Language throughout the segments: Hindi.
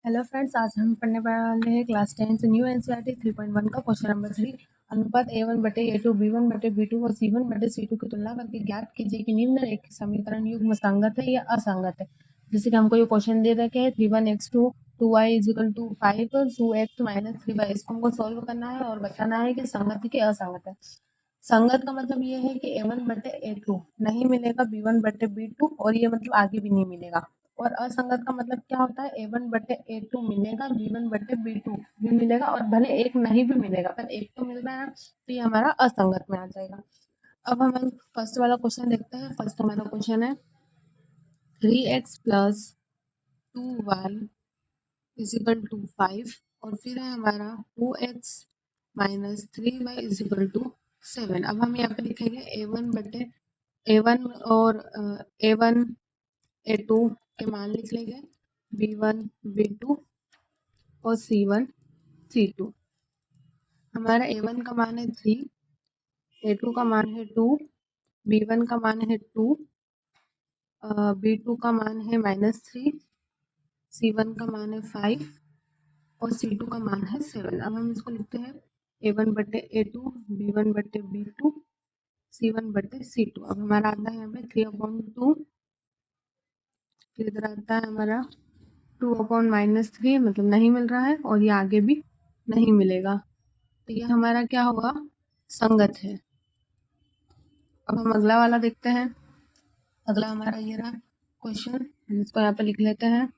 हेलो फ्रेंड्स, आज हम पढ़ने वाले हैं क्लास 10 से न्यू एनसीईआरटी 3.1 का क्वेश्चन नंबर 3। अनुपात a1 बटे a2 b1 बटे b2 और c1 बटे c2 की तुलना करके ज्ञात कीजिए कि निम्न रेखीय समीकरण युग्म संगत है या असंगत है। जैसे कि हमको ये क्वेश्चन दे रखे हैं 3x2 2y = 5 2x - 3y। इसको हमको सॉल्व करना है और बताना है कि संगत है कि असंगत है। संगत का मतलब ये है कि a1 बटे a2 नहीं मिलेगा b1 बटे b2 और ये मतलब आगे भी नहीं मिलेगा। और असंगत का मतलब क्या होता है, a1 बटे a2 मिलेगा, b1 बटे b2 भी मिलेगा और भले एक नहीं भी मिलेगा पर एक तो मिल रहा है, तो ये हमारा असंगत में आ जाएगा। अब हम फर्स्ट वाला क्वेश्चन देखते हैं। फर्स्ट हमारा क्वेश्चन है 3x + 2y = 5 और फिर है हमारा 2x - 3y = 7। अब हम यहाँ पे लिखेंगे a1 बटे a1 और a1 a2 के मान लिख लेंगे, b1 b2 और c1 c2। हमारा a1 का मान है 3, a2 का मान है 2, b1 का मान है 2, b2 का मान है -3, c1 का मान है 5 और c2 का मान है 7। अब हम इसको लिखते हैं a1 बटे a2, b1 बटे b2, c1 बटे c2। अब हमारा आता है यहाँ पे 3/2, फिर इधर आता है हमारा 2/-3, मतलब नहीं मिल रहा है और ये आगे भी नहीं मिलेगा, तो ये हमारा क्या होगा, संगत है। अब हम अगला वाला देखते हैं। अगला हमारा ये रहा क्वेश्चन, हम इसको यहाँ पे लिख लेते हैं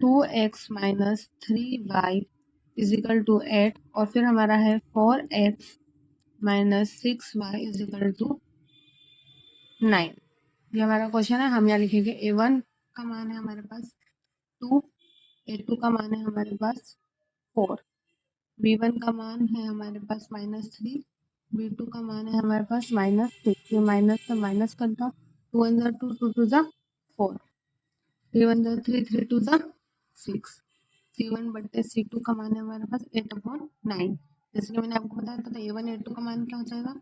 2x - 3y = 8 और फिर हमारा है 4x - 6y = 9। ये हमारा क्वेश्चन है। हम यहाँ लिखेंगे a1 का मान है हमारे पास 2, a2 का मान है हमारे पास 4, b1 का मान है हमारे पास -3, b2 का मान है हमारे पास -6। ये माइनस से माइनस कर दो, 2 1 जा 2, 2 2 जा 4, 3 1 जा 3, 3 2 जा 6। c1 बटे c2 का मान है हमारे पास 8/9। जैसे कि मैंने आपको बताया था a1 a2 का मान क्या हो जाएगा,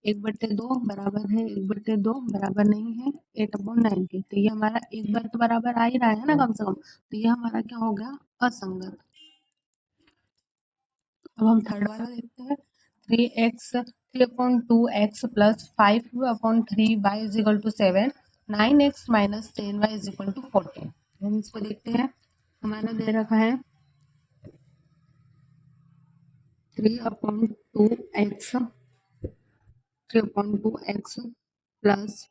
1/2 बराबर है 1/2 बराबर नहीं है 8/9 के, तो ये हमारा एक बार तो बराबर आ ही रहा है ना कम से कम, तो ये हमारा क्या हो गया, असंगत। अब हम थर्ड वाला देखते हैं 3/2x + 5/3y = 7, 9x - 10y = 14। हम इसको देखते हैं। हमारा दे रखा है 3/2x +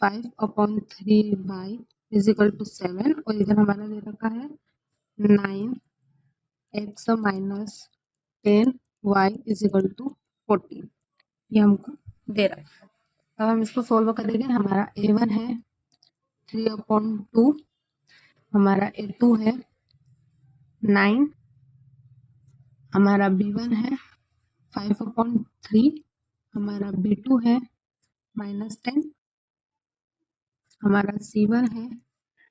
5/3y = 7 और इधर हमारा दे रखा है 9x - 10y = 14। ये हमको दे रहा है। अब हम इसको सोल्व करेंगे। हमारा a1 है 3/2, हमारा a2 है 9, हमारा b1 है 5/3, हमारा b2 है -10, हमारा c1 है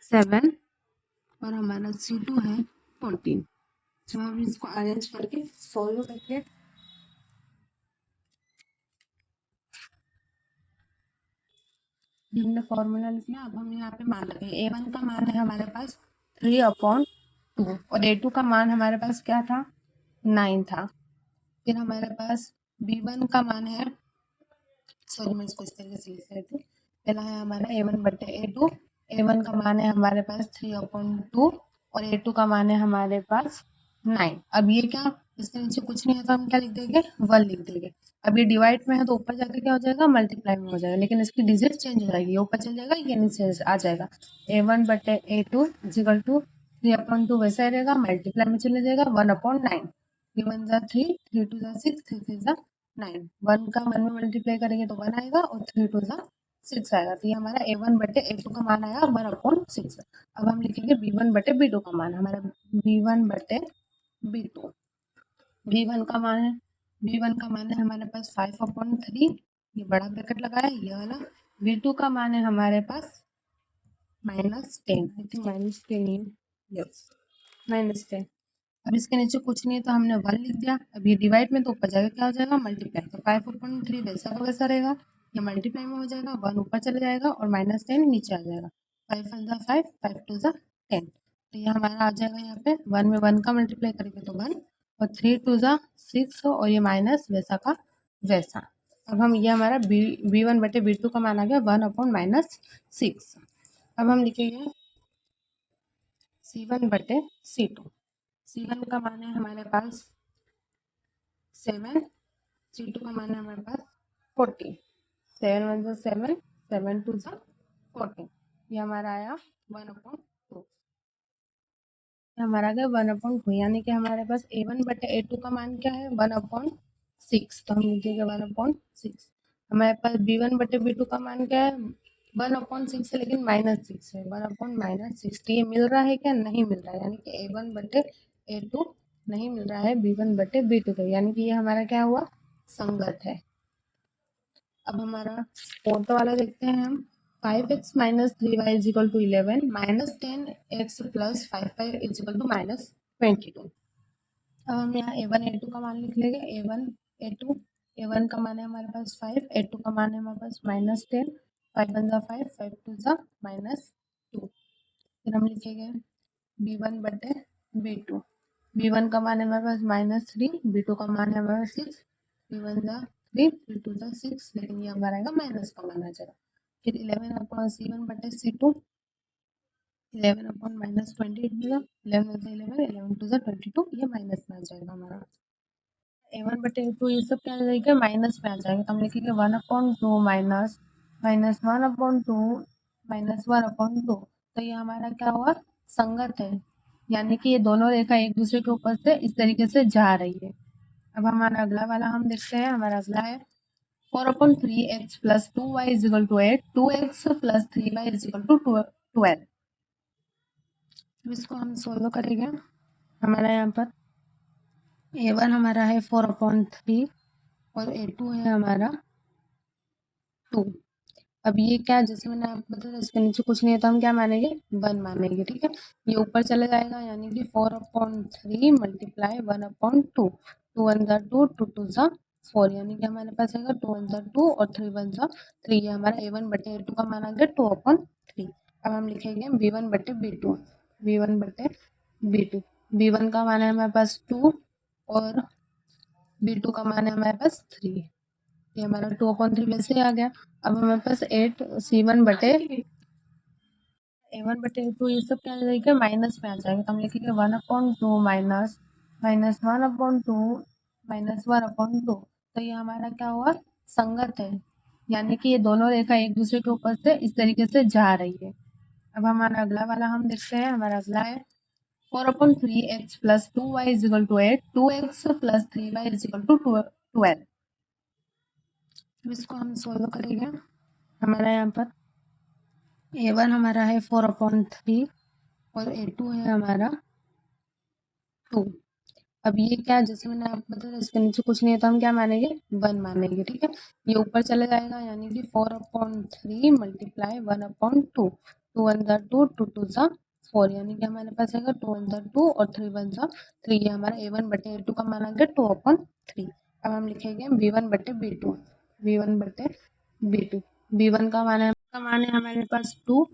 7 और हमारा c2 है 14। जब हम इसको अरेंज करके सोल्व करके हमने फॉर्मूला लिख लिया। अब हम यहाँ पे मान लगे a1 का मान है हमारे पास 3/2 और a2 का मान हमारे पास क्या था, 9 था। फिर हमारे पास b1 का मान है, सॉरी मैं इसको इस तरीके से लिख लेती हूँ। पहला है हमारा a1 बटे a2, a1 का मान है हमारे पास 3/2 और a2 का मान है हमारे पास 9। अब ये क्या, इसके नीचे कुछ नहीं है तो हम क्या लिख देंगे, 1 लिख देंगे। अब ये डिवाइड में है तो ऊपर जाके क्या हो जाएगा, मल्टीप्लाई में हो जाएगा, लेकिन इसकी डिजिट चेंज हो जाएगी, ये ऊपर चल जाएगा, ये नीचे आ जाएगा। a1 बटे a2 = 3/2 वैसा ही रहेगा, मल्टीप्लाई में चले जाएगा 1/9। 3 1 जा 3, 3 2 जा 6, 3 3 जा 9। 1 का 1 में मल्टीप्लाई करेंगे तो 1 आएगा और 3 2 जा 6 आएगा, तो ये हमारा a1 बटे a2 का मान आया 1/6। अब हम लिखेंगे b1 बटे b2 का मान। हमारा b1 बटे b2, b1 का मान है, b1 का मान है हमारे पास 5/3, ये बड़ा ब्रैकेट लगाया ये वाला। b2 का मान है हमारे पास -10, आई थिंक -10, यस -10। अब इसके नीचे कुछ नहीं है तो हमने 1 लिख दिया। अब ये डिवाइड में तो ऊपर जाएगा क्या हो जाएगा, मल्टीप्लाई, तो 5/3 वैसा का वैसा रहेगा, ये मल्टीप्लाई में हो जाएगा, 1 ऊपर चला जाएगा और -10 नीचे आ जाएगा। 5 1 जा 5, 5 2 जा 10। तो ये हमारा आ जाएगा यहाँ पे 1 में 1 का मल्टीप्लाई करेंगे तो 1 और 3 टू ज़ा 6 और ये माइनस वैसा का वैसा। अब हम ये हमारा b1 बटे b2 का मान आ गया 1/-6। अब हम लिखेंगे c1 बटे c2। c1 का मान है हमारे पास 7, c2 का मान है हमारे पास 40। 7 1 ज़ा 7, 7 2 ज़ा 40। ये हमारा आया 1/2। हमारा आ गया 1/2, यानी कि हमारे पास a1 बटे a2 का मान क्या है 1/6। तो हम लिखेंगे 1/6। हमारे पास b1 बटे b2 का मान क्या है 1/6 है, लेकिन -6 है। 1/-6 तो ये मिल रहा है क्या? नहीं मिल रहा है, यानी कि a1 बटे a2 नहीं मिल रहा है b1 बटे b2 का, यानी कि ये हमारा क्या हुआ? संगत है। अब हमारा फोर्थ वाला देखते हैं हम। 5x minus 3y is equal to 11 minus 10x plus 5y is equal to minus 22। अब हम यहाँ a1 a2 का मान लिख लेंगे। a1 a2, a1 का मान है हमारे पास 5, a2 का मान है हमारे पास -10। 5 1 ज़ा 5, 5 2 ज़ा -2। फिर हम लिखेंगे b1 बटे b2। b1 का मान है हमारे पास -3, b2 का मान है हमारे पास 6। 3 1 ज़ा 3, 3 2 ज़ा 6, लेकिन ये हमारा आएगा माइनस का मान आ जाएगा। फिर 11/c1 बटे c2। 11/-20 11 ज़ा 11, 11 2 ज़ा 22, ये माइनस में आ जाएगा हमारा। a1 बटे a2 ये सब क्या आ जाएगा? माइनस में आ जाएगा। तो हम लिखेंगे 1/2 माइनस 1/2 माइनस 1/2। तो ये हमारा क्या हुआ? संगत है, यानी कि ये दोनों रेखा एक दूसरे के ऊपर से इस तरीके से जा रही है। अब हमारा अगला वाला हम देखते हैं। हमारा अगला है 4/3x plus 2y is equal to 8, 2x plus 3y is equal to 12। इसको हम सोल्व करेंगे। हमारा यहाँ पर a1 हमारा है 4/3 और a2 है हमारा 2। अब ये क्या, जैसे मैंने आपको बताया इसके नीचे कुछ नहीं है तो हम क्या मानेंगे? 1 मानेंगे, ठीक है। ये ऊपर चले जाएगा, यानी कि 4/3 मल्टीप्लाई 1/2। 2 1 ज़ा 2, 2 2 ज़ा 4, यानी कि हमारे पास आएगा 2 1 ज़ा 2 और 3 1 ज़ा 3। ये हमारा a1 बटे a2 का मान आ गया 2/3। अब हम लिखेंगे b1 बटे b2। b1 बटे b2। b1 का मान है हमारे पास 2 और b2 का मान है हमारे पास 3। ये हमारा 2/3 वैसे ही आ गया। अब हमारे पास 8 c1 बटे a1 बटे a2 ये सब क्या आ जाएगा? माइनस में आ जाएगा। तो हम लिखेंगे 1/2 माइनस 1/2 माइनस 1/2। तो ये हमारा क्या हुआ? संगत है, यानी कि ये दोनों रेखा एक दूसरे के ऊपर से इस तरीके से जा रही है। अब हमारा अगला वाला हम देखते हैं। हमारा अगला है 4/3x plus 2y is equal to 8, 2x plus 3y is equal to 12। इसको हम सोल्व करेंगे। हमारा यहाँ पर a1 हमारा है 4/3 और a2 है हमारा 2। अब ये क्या, जैसे मैंने आपको बताया इसके नीचे कुछ नहीं है तो हम क्या मानेंगे? 1 मानेंगे, ठीक है। ये ऊपर चले जाएगा, यानी कि 4/3 मल्टीप्लाई 1/2। 2 1 ज़ा 2, 2 2 ज़ा 4, यानी कि हमारे पास आएगा 2 1 ज़ा 2 और 3 1 ज़ा 3। ये हमारा a1 बटे a2 का मान आ गया 2/3। अब हम लिखेंगे b1 बटे b2। b1 बटे b2। b1 का मान है हमारे पास 2